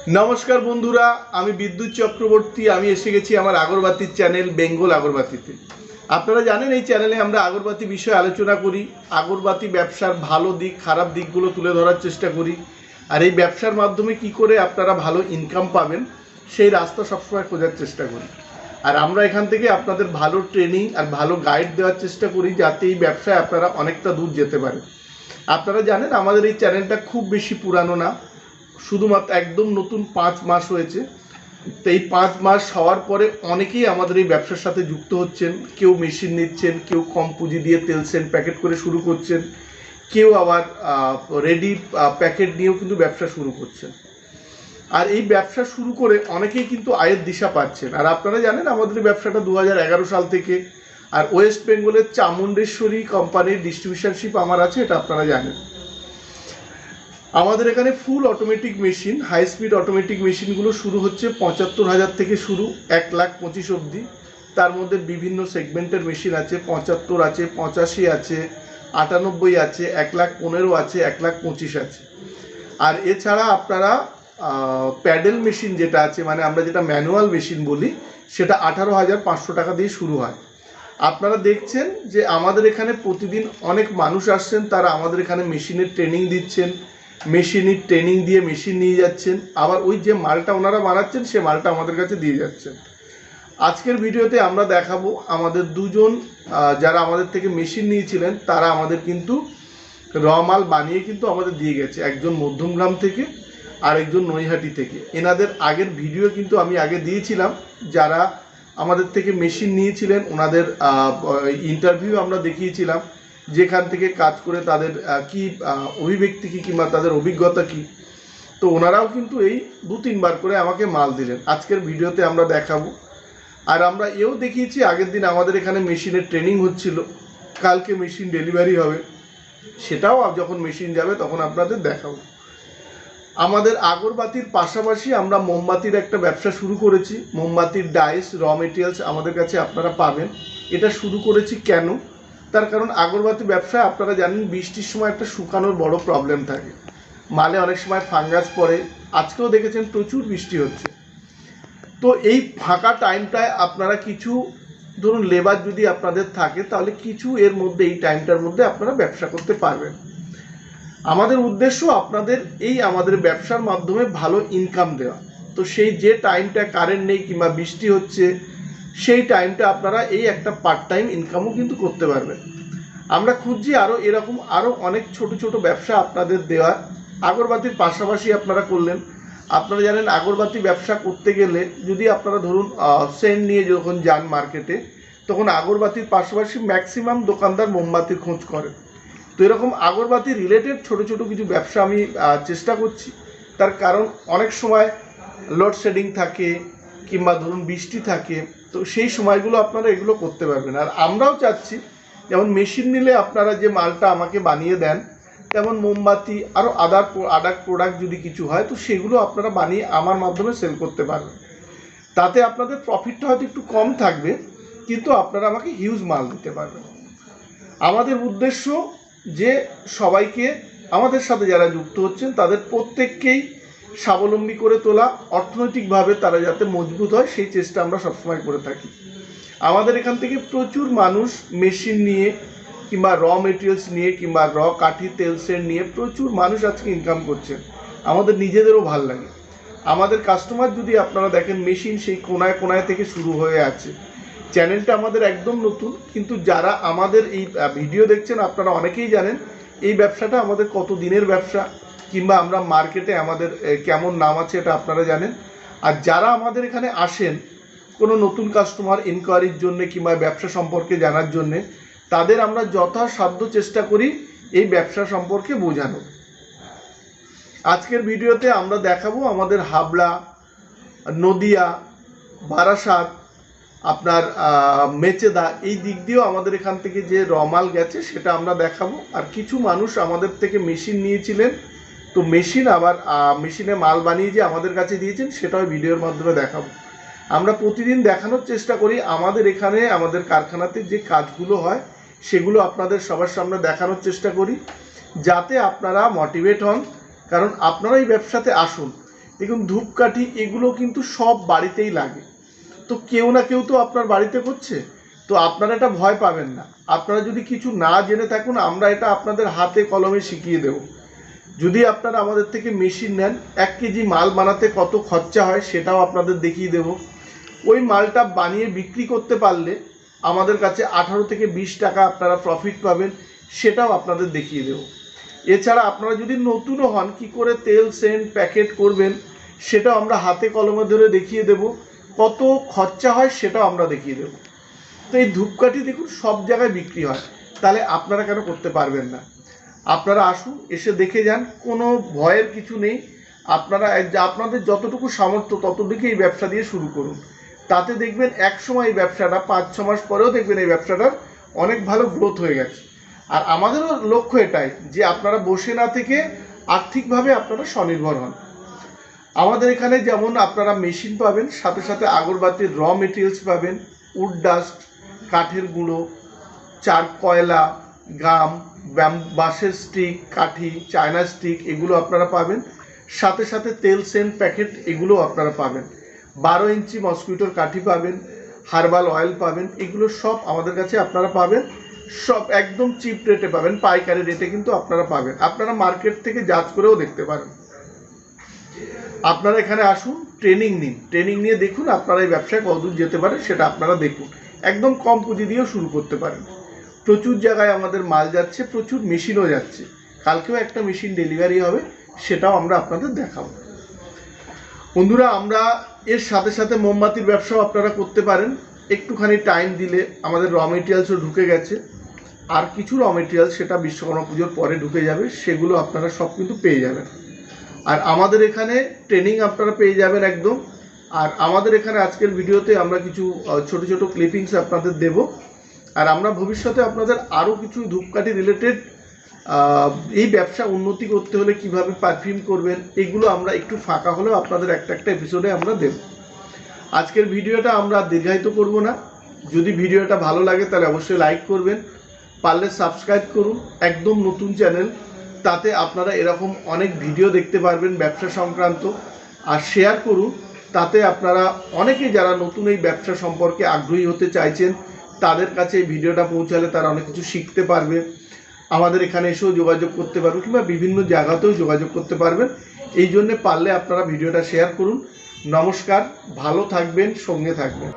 नमस्कार बंधुरा आमी विद्युत चक्रवर्ती आमी एसे गेছি আমার আগরবাতির চ্যানেল বেঙ্গল আগরবাতিতে। আপনারা জানেন এই চ্যানেলে আমরা আগরবাতি বিষয়ে আলোচনা করি, আগরবাতি ব্যবসার ভালো দিক খারাপ দিকগুলো তুলে ধরার চেষ্টা করি, আর এই ব্যবসার মাধ্যমে কি করে আপনারা ভালো ইনকাম পাবেন সেই রাস্তা সবসময় খোঁজার চেষ্টা করি। আর আমরা এখান থেকে আপনাদের ভালো ট্রেনিং আর ভালো গাইড দেওয়ার চেষ্টা করি যাতে এই ব্যবসায় আপনারা অনেকটা দূর যেতে পারেন। আপনারা জানেন আমাদের এই চ্যানেলটা খুব বেশি পুরানো না, শুধুমাত্র একদম নতুন 5 মাস হয়েছে। তো এই 5 মাস হওয়ার পরে অনেকেই আমাদের এই ব্যবসার সাথে যুক্ত হচ্ছেন। কেউ মেশিন নিচ্ছেন, কেউ কম পুঁজি দিয়ে তেল সেন্ট প্যাকেট করে শুরু করছেন, কেউ আবার রেডি প্যাকেট নিয়েও কিন্তু ব্যবসা শুরু করছেন। আর এই ব্যবসা শুরু করে অনেকেই কিন্তু আয়ের দিশা পাচ্ছেন। আর আপনারা জানেন আমাদের ব্যবসাটা 2011 সাল থেকে, আর ওয়েস্ট বেঙ্গলের চামুণ্ডেশ্বরী কোম্পানির ডিস্ট্রিবিউশনশিপ আমার আছে, এটা আপনারা জানেন। আমাদের এখানে full automatic machine, high speed automatic মেশিনগুলো শুরু হচ্ছে 75,000 থেকে শুরু 1,25,000 অবধি। তার মধ্যে বিভিন্ন সেগমেন্টের মেশিন আছে, 75 আছে, 85 আছে, 98 আছে, 1,15,000 আছে, 1,25,000 আছে। আর এছাড়া আপনারা প্যাডেল মেশিন যেটা আছে, মানে আমরা যেটা ম্যানুয়াল মেশিন বলি, সেটা 18,500 টাকা দিয়ে শুরু হয়। আপনারা দেখছেন যে আমাদের এখানে প্রতিদিন অনেক মানুষ আসছেন, তারা আমাদের এখানে মেশিনের ট্রেনিং দিচ্ছেন, মেশিনের ট্রেনিং দিয়ে মেশিন নিয়ে যাচ্ছেন, আবার ওই যে মালটা ওনারা বানাচ্ছেন সে মালটা আমাদের কাছে দিয়ে যাচ্ছেন। আজকের ভিডিওতে আমরা দেখাবো আমাদের দুজন যারা আমাদের থেকে মেশিন নিয়েছিলেন, তারা আমাদের কিন্তু র মাল বানিয়ে কিন্তু আমাদের দিয়ে গেছে। একজন মধ্যমগ্রাম থেকে আর একজন নৈহাটি থেকে। এনাদের আগের ভিডিও কিন্তু আমি আগে দিয়েছিলাম, যারা আমাদের থেকে মেশিন নিয়েছিলেন ওনাদের ইন্টারভিউ আমরা দেখিয়েছিলাম, যেখান থেকে কাজ করে তাদের কি অভিব্যক্তি কী কিংবা তাদের অভিজ্ঞতা কী। তো ওনারাও কিন্তু এই 2-3 বার করে আমাকে মাল দিলেন। আজকের ভিডিওতে আমরা দেখাবো। আর আমরা এও দেখিয়েছি আগের দিন আমাদের এখানে মেশিনের ট্রেনিং হচ্ছিল, কালকে মেশিন ডেলিভারি হবে, সেটাও যখন মেশিন যাবে তখন আপনাদের দেখাবো। আমাদের আগরবাতির পাশাপাশি আমরা মোমবাতির একটা ব্যবসা শুরু করেছি। মোমবাতির ডাইস র মেটেরিয়ালস আমাদের কাছে আপনারা পাবেন। এটা শুরু করেছি কেন, তার কারণ আগরবাতি ব্যবসায় আপনারা জানেন বৃষ্টির সময় একটা শুকানোর বড় প্রবলেম থাকে, মালে অনেক সময় ফাঙ্গাস পড়ে। আজকেও দেখেছেন প্রচুর বৃষ্টি হচ্ছে। তো এই ফাঁকা টাইমটায় আপনারা কিছু ধরুন লেবার যদি আপনাদের থাকে, তাহলে কিছু এর মধ্যে এই টাইমটার মধ্যে আপনারা ব্যবসা করতে পারবেন। আমাদের উদ্দেশ্য আপনাদের এই আমাদের ব্যবসার মাধ্যমে ভালো ইনকাম দেওয়া। তো সেই যে টাইমটা কারেন্ট নেই কিংবা বৃষ্টি হচ্ছে, সেই টাইমটা আপনারা এই একটা পার্ট টাইম ইনকামও কিন্তু করতে পারবেন। আমরা খুঁজছি আরও এরকম আরও অনেক ছোট ছোট ব্যবসা আপনাদের দেওয়ার। আগরবাতির পাশাপাশি আপনারা করলেন, আপনারা জানেন আগরবাতি ব্যবসা করতে গেলে যদি আপনারা ধরুন সেন্ট নিয়ে যখন যান মার্কেটে, তখন আগরবাতির পাশাপাশি ম্যাক্সিমাম দোকানদার মোমবাতির খোঁজ করেন। তো এরকম আগরবাতি রিলেটেড ছোট ছোট কিছু ব্যবসা আমি চেষ্টা করছি। তার কারণ অনেক সময় লোডশেডিং থাকে কিংবা ধরুন বৃষ্টি থাকে, তো সেই সময়গুলো আপনারা এগুলো করতে পারবেন। আর আমরাও চাচ্ছি যেমন মেশিন নিলে আপনারা যে মালটা আমাকে বানিয়ে দেন, তেমন মোমবাতি আরও আদার প্রোডাক্ট যদি কিছু হয়, তো সেগুলো আপনারা বানিয়ে আমার মাধ্যমে সেল করতে পারবেন। তাতে আপনাদের প্রফিটটা হয়তো একটু কম থাকবে, কিন্তু আপনারা আমাকে হিউজ মাল দিতে পারবেন। আমাদের উদ্দেশ্য যে সবাইকে আমাদের সাথে যারা যুক্ত হচ্ছেন তাদের প্রত্যেককেই স্বাবলম্বী করে তোলা, অর্থনৈতিকভাবে তারা যাতে মজবুত হয় সেই চেষ্টা আমরা সবসময় করে থাকি। আমাদের এখান থেকে প্রচুর মানুষ মেশিন নিয়ে কিংবা র মেটেরিয়ালস নিয়ে কিংবা র কাঠি তেল সেন্ট নিয়ে প্রচুর মানুষ আজকে ইনকাম করছেন। আমাদের নিজেদেরও ভাল লাগে। আমাদের কাস্টমার যদি আপনারা দেখেন মেশিন সেই কোনায় কোনায় থেকে শুরু হয়ে আছে। চ্যানেলটা আমাদের একদম নতুন, কিন্তু যারা আমাদের এই ভিডিও দেখছেন আপনারা অনেকেই জানেন এই ব্যবসাটা আমাদের কত দিনের ব্যবসা, কিংবা আমরা মার্কেটে আমাদের কেমন নাম আছে এটা আপনারা জানেন। আর যারা আমাদের এখানে আসেন কোনো নতুন কাস্টমার ইনকোয়ারির জন্যে কিংবা ব্যবসা সম্পর্কে জানার জন্যে, তাদের আমরা যথাসাধ্য চেষ্টা করি এই ব্যবসা সম্পর্কে বোঝানো। আজকের ভিডিওতে আমরা দেখাবো আমাদের হাবড়া, নদিয়া, বারাসাত, আপনার মেচেদা, এই দিক দিয়েও আমাদের এখান থেকে যে রমাল গেছে সেটা আমরা দেখাবো। আর কিছু মানুষ আমাদের থেকে মেশিন নিয়েছিলেন, তো মেশিন আবার মেশিনে মাল বানিয়ে যে আমাদের কাছে দিয়েছেন সেটাও ভিডিওর মাধ্যমে দেখাবো। আমরা প্রতিদিন দেখানোর চেষ্টা করি আমাদের এখানে আমাদের কারখানাতে যে কাজগুলো হয় সেগুলো আপনাদের সবার সামনে দেখানোর চেষ্টা করি, যাতে আপনারা মোটিভেট হন। কারণ আপনারা এই ব্যবসাতে আসুন, দেখুন ধূপকাঠি এগুলো কিন্তু সব বাড়িতেই লাগে, তো কেউ না কেউ তো আপনার বাড়িতে করছে, তো আপনারা এটা ভয় পাবেন না। আপনারা যদি কিছু না জেনে থাকুন, আমরা এটা আপনাদের হাতে কলমে শিখিয়ে দেব। যদি আপনারা আমাদের থেকে মেশিন নেন, 1 কেজি মাল বানাতে কত খরচা হয় সেটাও আপনাদের দেখিয়ে দেব। ওই মালটা বানিয়ে বিক্রি করতে পারলে আমাদের কাছে 18 থেকে 20 টাকা আপনারা প্রফিট পাবেন, সেটাও আপনাদের দেখিয়ে দেব। এছাড়া আপনারা যদি নতুনও হন, কি করে তেল সেন্ট প্যাকেট করবেন সেটাও আমরা হাতে কলমে ধরে দেখিয়ে দেব। কত খরচা হয় সেটাও আমরা দেখিয়ে দেব। তো এই ধূপকাঠি দেখুন সব জায়গায় বিক্রি হয়, তাহলে আপনারা কেন করতে পারবেন না? আপনারা আসুন, এসে দেখে যান, কোনো ভয়ের কিছু নেই। আপনারা আপনাদের যতটুকু সামর্থ্য ততটুকু এই ব্যবসা দিয়ে শুরু করুন, তাতে দেখবেন এক সময় এই ব্যবসাটা 5-6 মাস পরেও দেখবেন এই ব্যবসাটার অনেক ভালো গ্রোথ হয়ে গেছে। আর আমাদেরও লক্ষ্য এটাই যে আপনারা বসে না থেকে আর্থিকভাবে আপনারা স্বনির্ভর হন। আমাদের এখানে যেমন আপনারা মেশিন পাবেন, সাথে সাথে আগরবাতির র মেটেরিয়ালস পাবেন, উড ডাস্ট, কাঠের গুঁড়ো, কয়লা, গাম, বাঁশের স্টিক, কাঠি, চায়না স্টিক, এগুলো আপনারা পাবেন। সাথে সাথে তেল সেন্ট প্যাকেট এগুলো আপনারা পাবেন। 12 ইঞ্চি মসকুইটোর কাঠি পাবেন, হার্বাল অয়েল পাবেন, এগুলো সব আমাদের কাছে আপনারা পাবেন। সব একদম চিপ রেটে পাবেন, পাইকারি রেটে কিন্তু আপনারা পাবেন। আপনারা মার্কেট থেকে যাচ করেও দেখতে পারেন। আপনারা এখানে আসুন, ট্রেনিং নিন, ট্রেনিং নিয়ে দেখুন আপনারা এই ব্যবসায় কতদূর যেতে পারেন সেটা আপনারা দেখুন। একদম কম পুঁজি দিয়েও শুরু করতে পারেন। প্রচুর জায়গায় আমাদের মাল যাচ্ছে, প্রচুর মেশিনও যাচ্ছে। কালকেও একটা মেশিন ডেলিভারি হবে, সেটাও আমরা আপনাদের দেখাবো। বন্ধুরা, আমরা এর সাথে সাথে মোমবাতির ব্যবসাও আপনারা করতে পারেন। একটুখানি টাইম দিলে আমাদের র মেটেরিয়ালসও ঢুকে গেছে, আর কিছু র মেটেরিয়ালস সেটা বিশ্বকর্মা পুজোর পরে ঢুকে যাবে, সেগুলো আপনারা সব কিন্তু পেয়ে যাবেন। আর আমাদের এখানে ট্রেনিং আপনারা পেয়ে যাবেন একদম। আর আমাদের এখানে আজকের ভিডিওতে আমরা কিছু ছোট ছোট ক্লিপিংস আপনাদের দেব। আর আমরা ভবিষ্যতে আপনাদের আরও কিছু ধূপকাঠি রিলেটেড এই ব্যবসা উন্নতি করতে হলে কিভাবে পারফিউম করবেন, এগুলো আমরা একটু ফাঁকা হলেও আপনাদের একটা এপিসোডে আমরা দেব। আজকের ভিডিওটা আমরা দীর্ঘায়িত করব না। যদি ভিডিওটা ভালো লাগে তাহলে অবশ্যই লাইক করবেন, পারলে সাবস্ক্রাইব করুন, একদম নতুন চ্যানেল, তাতে আপনারা এরকম অনেক ভিডিও দেখতে পারবেন ব্যবসা সংক্রান্ত। আর শেয়ার করুন, তাতে আপনারা অনেকেই যারা নতুন এই ব্যবসা সম্পর্কে আগ্রহী হতে চাইছেন তাদের কাছে এই ভিডিওটা পৌঁছালে তারা অনেক কিছু শিখতে পারবে, আমাদের এখানে এসেও যোগাযোগ করতে পারবে, কিংবা বিভিন্ন জায়গাতেও যোগাযোগ করতে পারবেন। এই জন্যে পারলে আপনারা ভিডিওটা শেয়ার করুন। নমস্কার, ভালো থাকবেন, সঙ্গে থাকবেন।